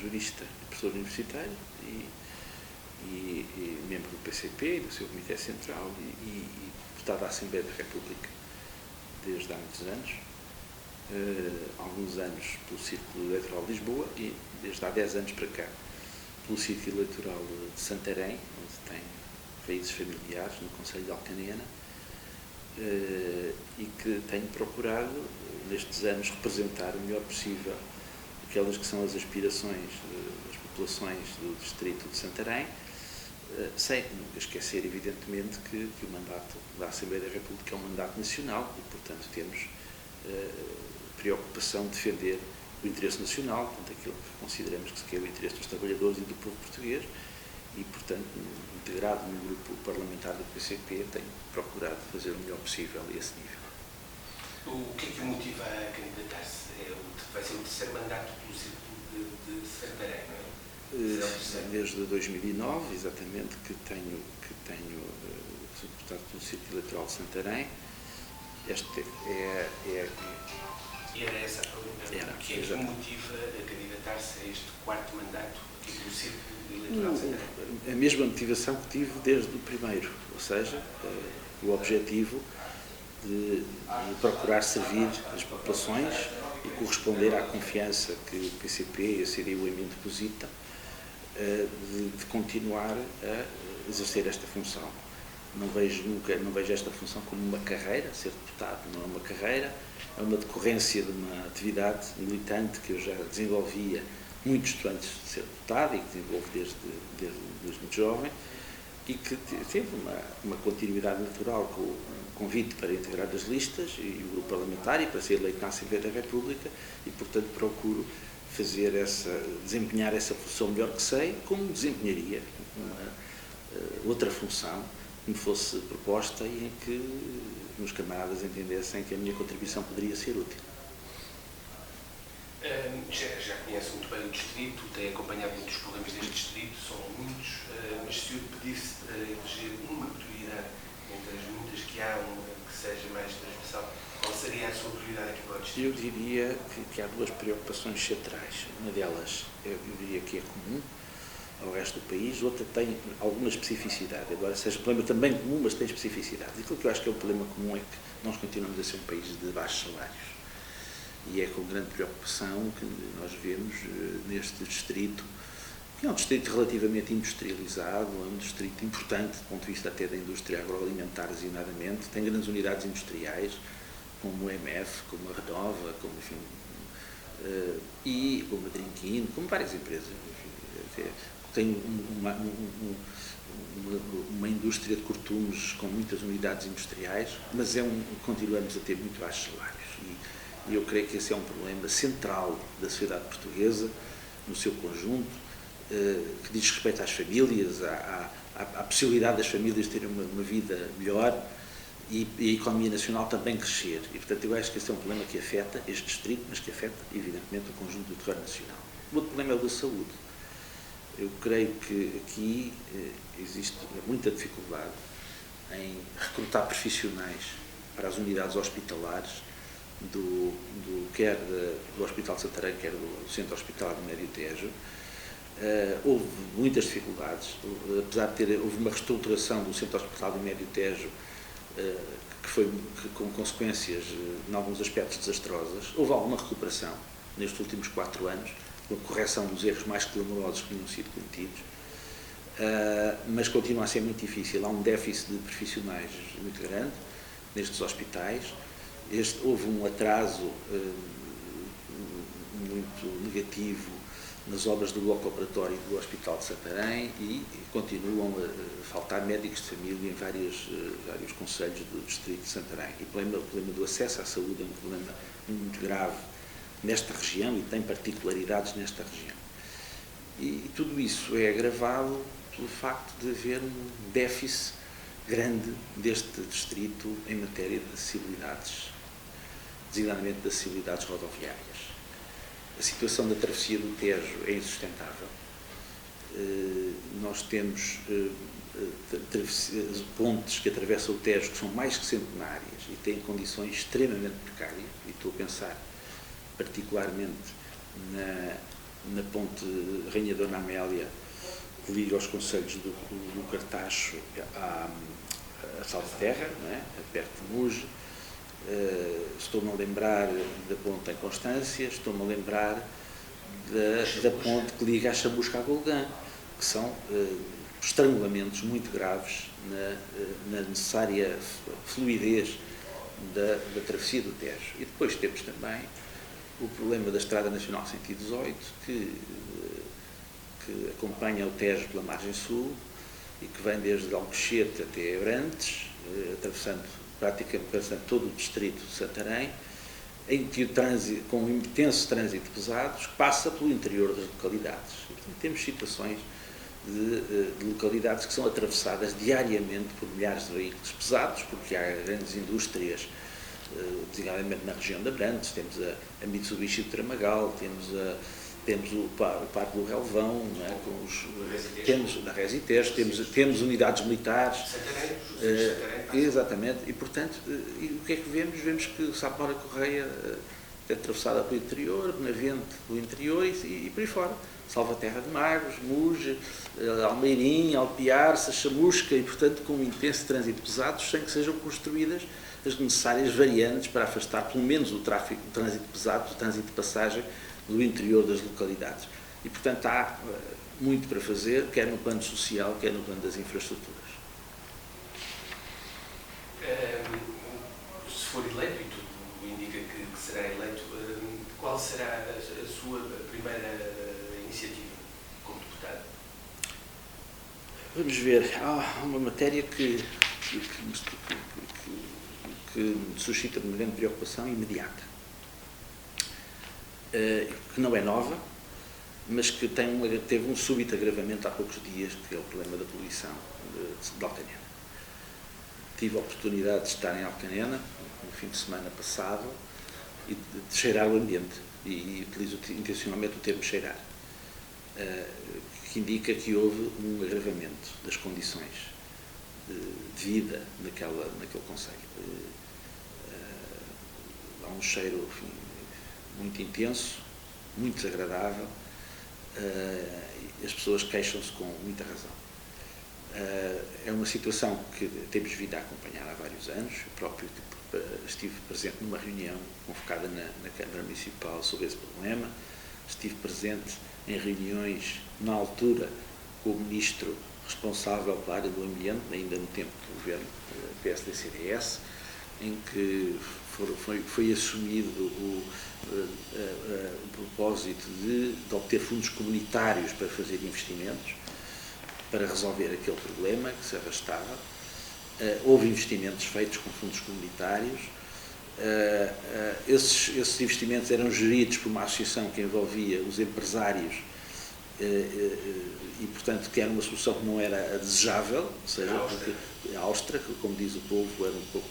jurista e professor universitário e membro do PCP e do seu Comitê Central e deputado da Assembleia da República desde há muitos anos, alguns anos pelo Círculo Eleitoral de Lisboa e desde há 10 anos para cá pelo Círculo Eleitoral de Santarém, onde tem raízes familiares no Concelho de Alcanena, e que tenho procurado nestes anos representar o melhor possível aquelas que são as aspirações das populações do distrito de Santarém, sem nunca esquecer, evidentemente, que o mandato da Assembleia da República é um mandato nacional e, portanto, temos preocupação de defender o interesse nacional, portanto, aquilo que consideramos que é o interesse dos trabalhadores e do povo português e, portanto, integrado no grupo parlamentar do PCP, tenho procurado fazer o melhor possível a esse nível. O que é que o motiva a candidatar-se? Vai ser o terceiro mandato do Círculo de Santarém, não é? Desde 2009, exatamente, que tenho deputado pelo Círculo Eleitoral de Santarém. Este Era essa a pergunta. O que é que o motiva a candidatar-se a este quarto mandato aqui do Círculo Eleitoral de Santarém? A mesma motivação que tive desde o primeiro, ou seja, o objetivo de procurar servir as populações e corresponder à confiança que o PCP e a CDU em mim depositam, de continuar a exercer esta função. Não vejo esta função como uma carreira, ser deputado não é uma carreira, é uma decorrência de uma atividade militante que eu já desenvolvia muito antes de ser deputado e que desenvolvo desde muito jovem e que teve uma continuidade natural com o convite para integrar as listas e o grupo parlamentar e para ser eleito na Assembleia da República e, portanto, procuro desempenhar essa função melhor que sei, como desempenharia uma outra função que me fosse proposta e em que meus camaradas entendessem que a minha contribuição poderia ser útil. Já conhece muito bem o distrito, tem acompanhado muitos problemas deste distrito, são muitos, mas se eu pedisse para eleger uma prioridade entre as muitas que há, uma que seja mais transversal, qual seria a sua prioridade aqui para o distrito? Eu diria que há duas preocupações centrais. Uma delas, eu diria que é comum ao resto do país, outra tem alguma especificidade. Agora, seja problema também comum, mas tem especificidade. E aquilo que eu acho que é o problema comum é que nós continuamos a ser um país de baixos salários. E é com grande preocupação que nós vemos neste distrito, que é um distrito relativamente industrializado, é um distrito importante do ponto de vista até da indústria agroalimentar, designadamente, tem grandes unidades industriais, como o MF, como a Renova, como, enfim, e como a Drinkin, como várias empresas. Enfim, tem uma indústria de cortumes com muitas unidades industriais, mas continuamos a ter muito baixos salários. E eu creio que esse é um problema central da sociedade portuguesa, no seu conjunto, que diz respeito às famílias, à possibilidade das famílias terem uma vida melhor e a economia nacional também crescer. E, portanto, eu acho que esse é um problema que afeta este distrito, mas que afeta, evidentemente, o conjunto do território nacional. O outro problema é o da saúde. Eu creio que aqui existe muita dificuldade em recrutar profissionais para as unidades hospitalares, quer do Hospital de Santarém, quer do Centro Hospitalar do Médio Tejo. Houve muitas dificuldades, apesar de houve uma reestruturação do Centro Hospitalar do Médio Tejo, que foi com consequências, em alguns aspectos, desastrosas. Houve alguma recuperação nestes últimos 4 anos, com a correção dos erros mais clamorosos que tinham sido cometidos, mas continua a ser muito difícil. Há um déficit de profissionais muito grande nestes hospitais. Houve um atraso muito negativo nas obras do bloco operatório do Hospital de Santarém e continuam a faltar médicos de família em vários concelhos do distrito de Santarém. E o problema do acesso à saúde é um problema muito grave nesta região e tem particularidades nesta região. E tudo isso é agravado pelo facto de haver um déficit grande deste distrito em matéria de acessibilidades, designadamente de acessibilidades rodoviárias. A situação da travessia do Tejo é insustentável. Nós temos pontes que atravessam o Tejo que são mais que centenárias e têm condições extremamente precárias, e estou a pensar particularmente na ponte Rainha Dona Amélia, que liga os concelhos do Cartacho a Salvaterra, não é? Perto de Muge. Estou-me a lembrar da ponte em Constância, estou-me a lembrar da ponte que liga a Chamusca a Golgã, que são estrangulamentos muito graves na necessária fluidez da travessia do Tejo. E depois temos também o problema da Estrada Nacional 118, que acompanha o Tejo pela margem sul e que vem desde Alcochete até Abrantes, atravessando praticamente todo o distrito de Santarém, em que o trânsito, com um intenso trânsito pesado, que passa pelo interior das localidades. E, portanto, temos situações de localidades que são atravessadas diariamente por milhares de veículos pesados, porque há grandes indústrias, designadamente na região de Abrantes, temos a Mitsubishi de Tramagal, temos o Parque do Relvão, não é? Temos da Resiteres, temos unidades militares. Exatamente, e portanto, o que é que vemos? Vemos que Sapora Correia é atravessada pelo interior, Benavente pelo interior e por aí fora. Salvaterra de Magos, Muge, Almeirim, Alpiarça, Chamusca, e portanto com um intenso trânsito pesado, sem que sejam construídas as necessárias variantes para afastar pelo menos o trânsito pesado, o trânsito de passagem do interior das localidades. E portanto há muito para fazer, quer no plano social, quer no plano das infraestruturas. Se for eleito, e tudo indica que será eleito, qual será a sua primeira iniciativa como deputado? Vamos ver, há uma matéria que suscita uma grande preocupação imediata, que não é nova, mas que teve um súbito agravamento há poucos dias, que é o problema da poluição de Alcanena. Tive a oportunidade de estar em Alcanena no fim de semana passado e de cheirar o ambiente, e utilizo intencionalmente o termo cheirar, que indica que houve um agravamento das condições de vida naquele concelho. Há um cheiro, enfim, muito intenso, muito desagradável, e as pessoas queixam-se com muita razão. É uma situação que temos vindo a acompanhar há vários anos. Eu próprio estive presente numa reunião convocada na Câmara Municipal sobre esse problema, estive presente em reuniões na altura com o Ministro responsável pela área do ambiente, ainda no tempo do governo PSD-CDS, em que foi assumido o propósito de obter fundos comunitários para fazer investimentos, para resolver aquele problema que se arrastava. Houve investimentos feitos com fundos comunitários. Esses investimentos eram geridos por uma associação que envolvia os empresários e, portanto, que era uma solução que não era a desejável, ou seja, porque a Austria, como diz o povo, era um pouco,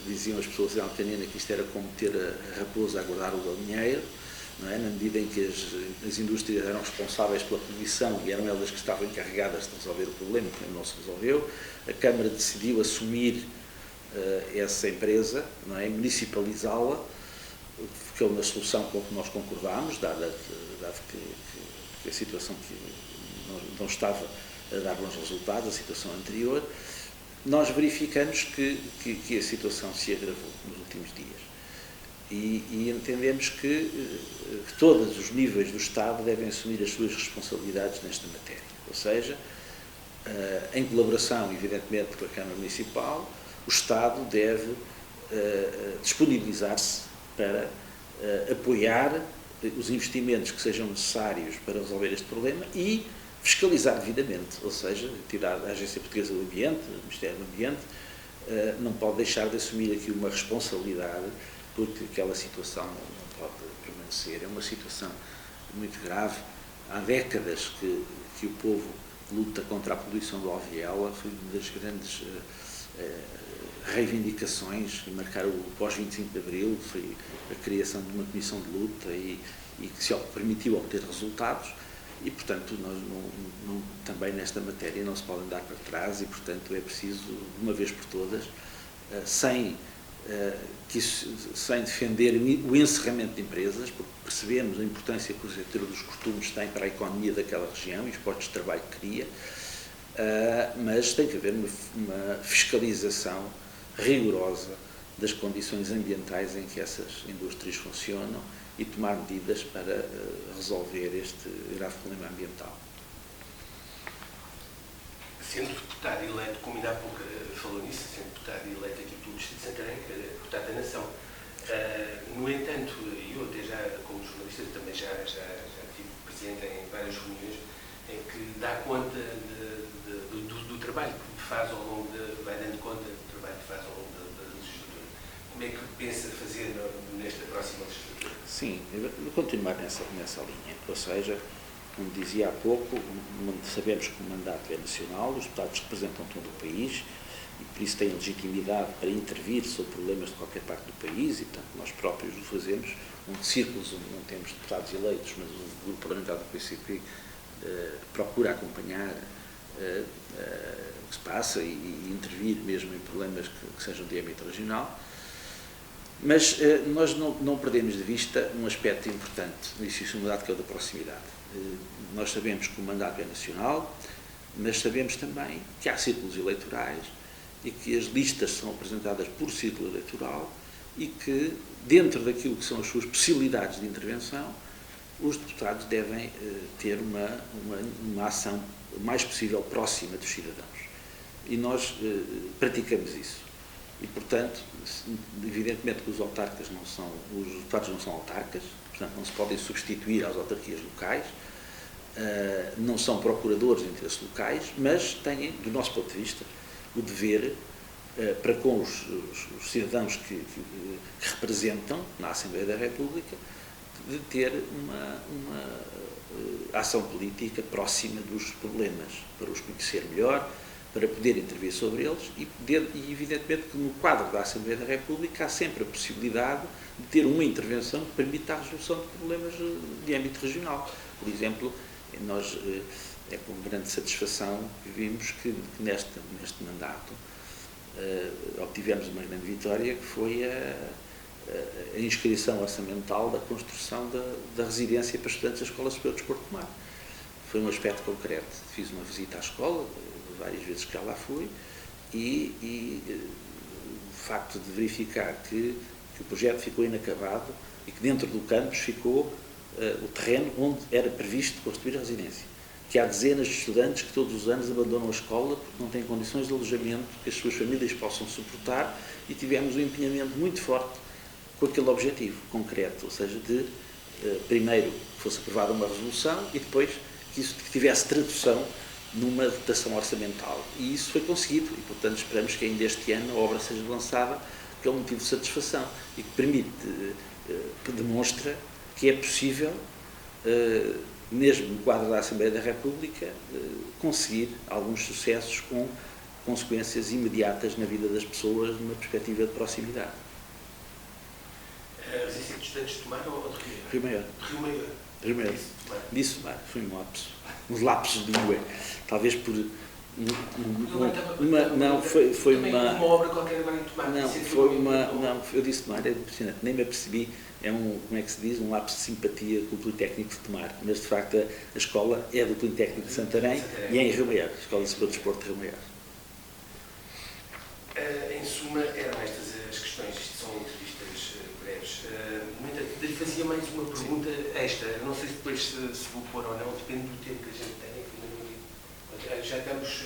diziam as pessoas em Alcanena que isto era como ter a raposa a guardar o galinheiro, não é? Na medida em que as indústrias eram responsáveis pela poluição e eram elas que estavam encarregadas de resolver o problema, que não se resolveu. A Câmara decidiu assumir essa empresa, não é? Municipalizá-la, que é uma solução com que nós concordámos, dado que a situação que não estava a dar bons resultados, a situação anterior. Nós verificamos que a situação se agravou nos últimos dias. E entendemos que todos os níveis do Estado devem assumir as suas responsabilidades nesta matéria. Ou seja, em colaboração, evidentemente, com a Câmara Municipal, o Estado deve disponibilizar-se para apoiar os investimentos que sejam necessários para resolver este problema e fiscalizar devidamente, ou seja, tirar a Agência Portuguesa do Ambiente, o Ministério do Ambiente, não pode deixar de assumir aqui uma responsabilidade, porque aquela situação não pode permanecer. É uma situação muito grave. Há décadas que o povo luta contra a poluição do Alviela, foi uma das grandes reivindicações, e marcar o pós-25 de Abril, foi a criação de uma comissão de luta e que se permitiu obter resultados. E, portanto, nós também nesta matéria não se pode andar para trás e, portanto, é preciso, de uma vez por todas, sem que isso, sem defender o encerramento de empresas, porque percebemos a importância que o setor dos costumes tem para a economia daquela região e os postos de trabalho que cria, mas tem que haver uma fiscalização rigorosa das condições ambientais em que essas indústrias funcionam e tomar medidas para resolver este grave problema ambiental. Sendo deputado eleito, como ainda há pouco falou nisso, sendo deputado eleito aqui pelo Distrito de Santarém, deputado da Nação. No entanto, eu até já, como jornalista, também já estive presente em várias reuniões em que dá conta do trabalho que faz ao longo, vai dando conta do trabalho que faz ao longo da legislatura. Como é que pensa fazer nesta próxima legislatura? Sim, eu vou continuar nessa linha, ou seja, como dizia há pouco, sabemos que o mandato é nacional, os deputados representam todo o país e por isso têm legitimidade para intervir sobre problemas de qualquer parte do país e, portanto, nós próprios o fazemos, círculos onde não temos deputados eleitos, mas o grupo parlamentar do PCP procura acompanhar o que se passa e intervir mesmo em problemas que sejam de âmbito regional. Mas nós não perdemos de vista um aspecto importante no exercício do mandato, que é o da proximidade. Nós sabemos que o mandato é nacional, mas sabemos também que há círculos eleitorais e que as listas são apresentadas por círculo eleitoral e que, dentro daquilo que são as suas possibilidades de intervenção, os deputados devem ter uma ação o mais possível próxima dos cidadãos. E nós praticamos isso. E, portanto, evidentemente que os deputados não são autarcas, portanto não se podem substituir às autarquias locais, não são procuradores de interesses locais, mas têm, do nosso ponto de vista, o dever para com os cidadãos que representam na Assembleia da República de ter uma ação política próxima dos problemas, para os conhecer melhor, para poder intervir sobre eles e evidentemente que no quadro da Assembleia da República há sempre a possibilidade de ter uma intervenção que permita a resolução de problemas de âmbito regional. Por exemplo, nós é com grande satisfação que vimos que neste mandato obtivemos uma grande vitória, que foi a inscrição orçamental da construção da residência para estudantes da Escola Superior de Desporto de Mar. Foi um aspecto concreto. Fiz uma visita à escola, várias vezes que já lá fui, e o facto de verificar que o projeto ficou inacabado e que dentro do campus ficou o terreno onde era previsto construir a residência. Que há dezenas de estudantes que todos os anos abandonam a escola porque não têm condições de alojamento que as suas famílias possam suportar, e tivemos um empenhamento muito forte com aquele objetivo concreto, ou seja, de primeiro que fosse aprovada uma resolução e depois que isso tivesse tradução numa dotação orçamental. E isso foi conseguido e, portanto, esperamos que ainda este ano a obra seja lançada, que é um motivo de satisfação e que permite, que demonstra que é possível, mesmo no quadro da Assembleia da República, conseguir alguns sucessos com consequências imediatas na vida das pessoas, numa perspectiva de proximidade. Residência de estudantes de Tomar ou de Rio Maior. Rio Maior. Rio Maior. Disse Tomar. Foi um lapsus de língua. Talvez por foi uma obra qualquer agora em Tomar. Não, foi uma. Não, eu disse Tomar, é impressionante. Nem me apercebi. É como é que se diz? Um lapso de simpatia com o Politécnico de Tomar. Mas, de facto, a escola é do Politécnico de Santarém e é em Rio Maior. A Escola Superior de Desporto de Rio Maior. Em suma, eram estas as questões. Isto são entrevistas breves. No entanto, lhe fazia mais uma pergunta extra. Não sei se depois se vou pôr ou não, depende do tempo que a gente tem. Já estamos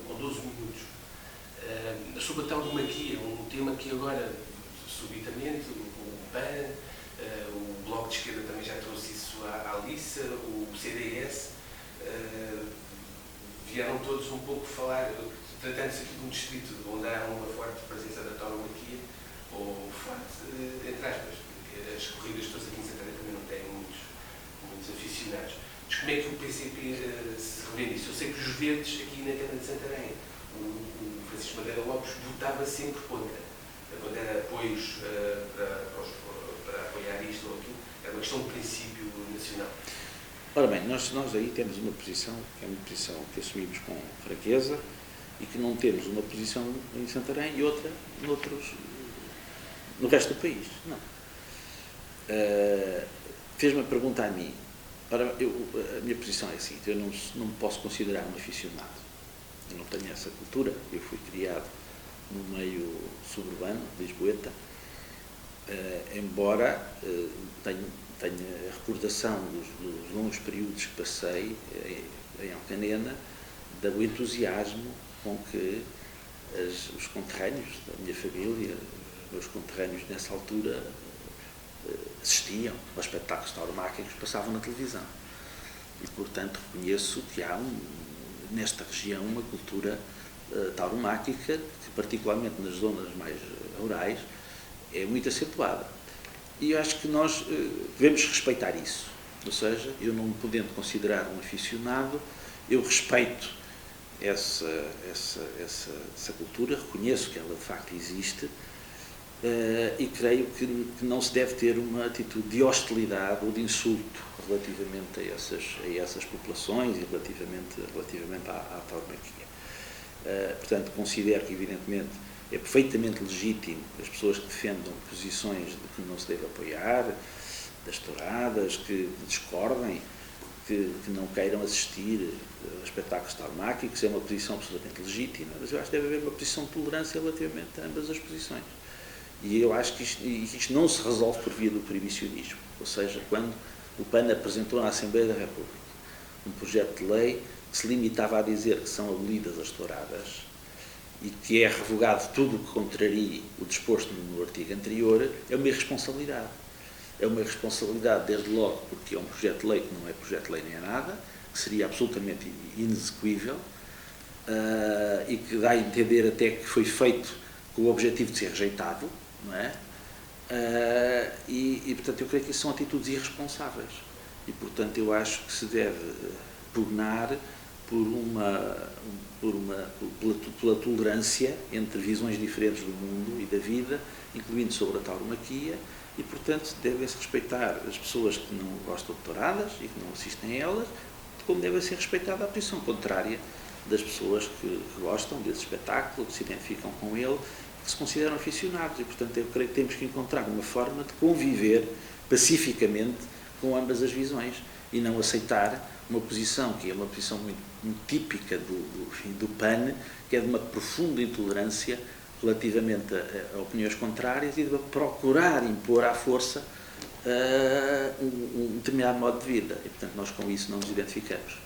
com 12 minutos. Sobre a tal do maquia, um tema que agora, subitamente, o PAN, o Bloco de Esquerda também já trouxe isso à Aliça, o CDS, vieram todos um pouco falar, tratando-se aqui de um distrito onde há uma forte presença da tauromaquia, ou forte, entre aspas, porque as corridas todas aqui em Santarém também não têm muitos aficionados. Mas como é que o PCP se revê nisso? Eu sei que os verdes aqui na Câmara de Santarém, o Francisco Madeira Lopes votava sempre contra. Quando era apoios para apoiar isto ou aquilo, era uma questão de princípio nacional. Ora bem, nós aí temos uma posição, que é uma posição que assumimos com franqueza e que não temos uma posição em Santarém e outra No resto do país, não. Fez uma pergunta a mim. Ora, a minha posição é assim, eu não me posso considerar um aficionado. Eu não tenho essa cultura. Eu fui criado no meio suburbano, lisboeta, embora tenha a recordação dos longos períodos que passei em Alcanena, do entusiasmo com que os conterrâneos da minha família, os meus conterrâneos nessa altura, assistiam aos espetáculos tauromáquicos que passavam na televisão. E, portanto, reconheço que há nesta região uma cultura tauromáquica que, particularmente nas zonas mais rurais, é muito acentuada. E eu acho que nós devemos respeitar isso. Ou seja, eu não me podendo considerar um aficionado, eu respeito essa cultura, reconheço que ela de facto existe, e creio que não se deve ter uma atitude de hostilidade ou de insulto relativamente a essas populações e relativamente à tauromaquia. Portanto, considero que, evidentemente, é perfeitamente legítimo as pessoas que defendam posições de que não se deve apoiar, das touradas, que discordem, que não queiram assistir a espetáculos tauromáquicos, é uma posição absolutamente legítima, mas eu acho que deve haver uma posição de tolerância relativamente a ambas as posições. E eu acho que isto não se resolve por via do proibicionismo, ou seja, quando o PAN apresentou na Assembleia da República um projeto de lei que se limitava a dizer que são abolidas as touradas e que é revogado tudo o que contraria o disposto no artigo anterior, é uma irresponsabilidade. É uma irresponsabilidade, desde logo, porque é um projeto de lei que não é projeto de lei nem é nada, que seria absolutamente inexequível, e que dá a entender até que foi feito com o objetivo de ser rejeitado, não é? Portanto, eu creio que isso são atitudes irresponsáveis. E, portanto, eu acho que se deve pugnar pela tolerância entre visões diferentes do mundo e da vida, incluindo sobre a tauromaquia, e, portanto, devem-se respeitar as pessoas que não gostam de touradas e que não assistem a elas, como deve ser respeitada a posição contrária das pessoas que gostam desse espetáculo, que se identificam com ele, que se consideram aficionados. E, portanto, eu creio que temos que encontrar uma forma de conviver pacificamente com ambas as visões e não aceitar uma posição que é uma posição muito típica do PAN, que é de uma profunda intolerância relativamente a opiniões contrárias e de procurar impor à força um determinado modo de vida. E, portanto, nós com isso não nos identificamos.